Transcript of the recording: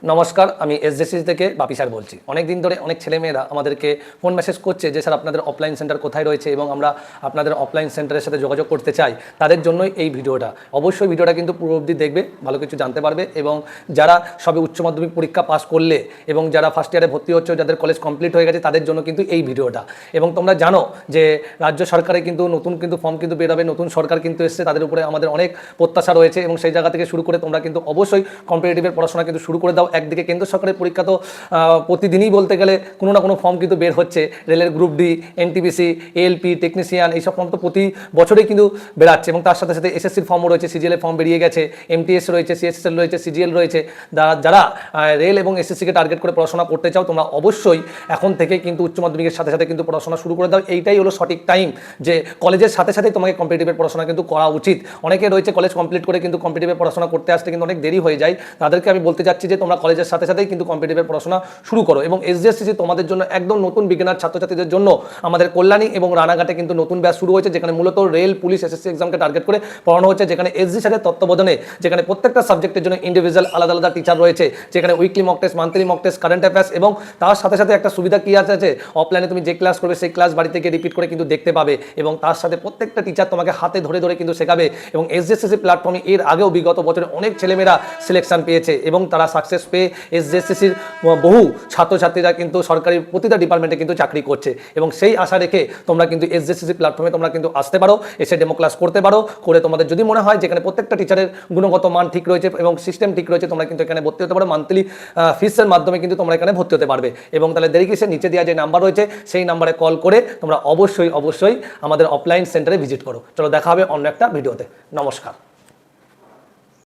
নমস্কার, আমি এসজেসি থেকে বাপি স্যার বলছি। অনেক দিন ধরে অনেক ছেলেমেয়েরা আমাদেরকে ফোন মেসেজ করছে যে স্যার আপনাদের অফলাইন সেন্টার কোথায় রয়েছে এবং আমরা আপনাদের অফলাইন সেন্টারের সাথে যোগাযোগ করতে চাই। তাদের জন্যই এই ভিডিওটা। অবশ্যই ভিডিওটা কিন্তু পুরো অবধি দেখবে, ভালো কিছু জানতে পারবে। এবং যারা সবে উচ্চ মাধ্যমিক পরীক্ষা পাস করলে এবং যারা ফার্স্ট ইয়ারে ভর্তি হচ্ছে, যাদের কলেজ কমপ্লিট হয়ে গেছে, তাদের জন্য কিন্তু এই ভিডিওটা। এবং তোমরা জানো যে রাজ্য সরকারে কিন্তু নতুন ফর্ম কিন্তু বেরোবে, নতুন সরকার কিন্তু এসছে, তাদের উপরে আমাদের অনেক প্রত্যাশা রয়েছে এবং সেই জায়গা থেকে শুরু করে তোমরা কিন্তু অবশ্যই কম্পিটিটিভের পড়াশোনা কিন্তু শুরু করে দাও। একদিকে কেন্দ্র সরকারের পরীক্ষা তো প্রতিদিনই বলতে গেলে কোনো না কোনো ফর্ম কিন্তু বের হচ্ছে। রেলের group D, NTPC, ALP, technician, এইসব ফর্ম তো প্রতি বছরেই কিন্তু বেরাচ্ছে। এবং তার সাথে সাথে এসএসসির ফর্মও রয়েছে, সিজিএলের ফর্ম বেরিয়ে গেছে, এমটিএস রয়েছে, সিএসএসএল রয়েছে, সিজিএল রয়েছে। যারা রেল এবং এসএসসিকে টার্গেট করে পড়াশোনা করতে চাও, তোমরা অবশ্যই এখন থেকে কিন্তু উচ্চ মাধ্যমিকের সাথে সাথে কিন্তু পড়াশোনা শুরু করে দাও। এইটাই হলো সঠিক টাইম যে কলেজের সাথে সাথেই তোমাকে কম্পিটিটিভের পড়াশোনা কিন্তু করা উচিত। অনেকে রয়েছে কলেজ কমপ্লিট করে কিন্তু কম্পিটিটিভের পড়াশোনা করতে আসতে কিন্তু অনেক দেরি হয়ে যায়। তাদেরকে আমি বলতে চাচ্ছি যে তোমরা কলেজের সাথে সাথেই কিন্তু কম্পিটিটিভের পড়াশোনা শুরু করো। এবং এসজিএসসি তোমাদের জন্য একদম নতুন বিজ্ঞানের ছাত্রছাত্রীদের জন্য আমাদের কল্যাণী এবং রানাঘাটে কিন্তু নতুন ব্যাচ শুরু হয়েছে, যেখানে মূলত রেল, পুলিশ, এসএসসি এক্সামকে টার্গেট করে পড়ানো হচ্ছে। যেখানে এসজি স্যারের তত্ত্বাবধানে, যেখানে প্রত্যেকটা সাবজেক্টের জন্য ইন্ডিভিজুয়াল আলাদা আলাদা টিচার রয়েছে, যেখানে weekly mock test, monthly mock test, current affairs. এবং তার সাথে সাথে একটা সুবিধা কি আছে, অফলাইনে তুমি যে ক্লাস করবে সেই ক্লাস বাড়ি থেকে রিপিট করে কিন্তু দেখতে পাবে। এবং তার সাথে প্রত্যেকটা টিচার তোমাকে হাতে ধরে ধরে কিন্তু শেখাবে। এবং এসজিএসসি প্ল্যাটফর্মে এর আগেও বিগত বছরে অনেক ছেলেমেয়েরা সিলেকশন পেয়েছে এবং তারা সাকসেস পেয়ে এসজিএসসির বহু ছাত্রছাত্রীরা কিন্তু সরকারি প্রতিটা ডিপার্টমেন্টে কিন্তু চাকরি করছে। এবং সেই আশা রেখে তোমরা কিন্তু এসজিএসসি প্ল্যাটফর্মে তোমরা কিন্তু আসতে পারো, এসে ডেমো ক্লাস করতে পারো। করে তোমাদের যদি মনে হয় যেখানে প্রত্যেকটা টিচারের গুণগত মান ঠিক রয়েছে এবং সিস্টেম ঠিক রয়েছে, তোমরা কিন্তু এখানে ভর্তি হতে পারো। মান্থলি ফিসের মাধ্যমে কিন্তু তোমরা এখানে ভর্তি হতে পারবে। এবং তাহলে দেরি কিসে, নিচে দেওয়া যে নাম্বার রয়েছে সেই নাম্বারে কল করে তোমরা অবশ্যই আমাদের অফলাইন সেন্টারে ভিজিট করো। চলো দেখা হবে অন্য একটা ভিডিওতে। নমস্কার।